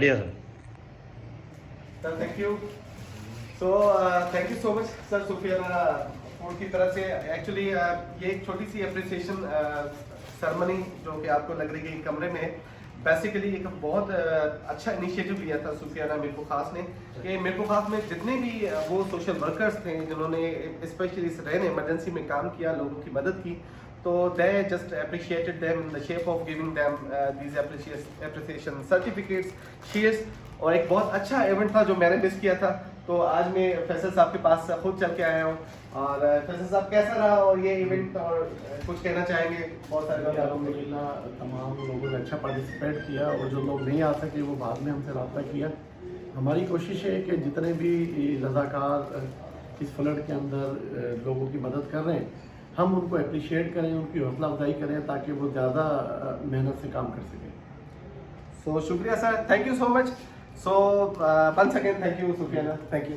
बढ़िया sir. Sir thank you. Thank you so much sir Sufiyana food की तरफ से। एक्चुअली ये एक छोटी सी अप्रिसिएशन सेरेमनी जो कि आपको लग रही है कमरे में, बेसिकली एक बहुत अच्छा इनिशिएटिव लिया था सुफियाना मिरपुर खास ने कि मिरपुर खास में जितने भी वो सोशल वर्कर्स थे जिन्होंने स्पेशली इस रेन इमरजेंसी में काम किया, लोगों की मदद की, तो they just appreciated them in the shape of giving them these appreciation certificates, shares। और एक बहुत अच्छा इवेंट था जो मैंने मिस किया था, तो आज मैं फैसल साहब के पास खुद चल के आया हूँ। और फैसल साहब कैसा रहा और ये इवेंट, और कुछ कहना चाहेंगे? बहुत सारे लोग अल्हम्दुलिल्लाह तमाम लोगों ने अच्छा पार्टिसिपेट किया और जो लोग नहीं आ सके वो बाद में हमसे रब्ता किया। हमारी कोशिश है कि जितने भी रज़ाकार इस फ्लड के अंदर लोगों की मदद कर रहे हैं, हम उनको अप्रिशिएट करें, उनकी हौसला अफजाई करें ताकि वो ज़्यादा मेहनत से काम कर सकें। सो शुक्रिया sir, thank you so much. So once again thank you Sufiyana, thank you.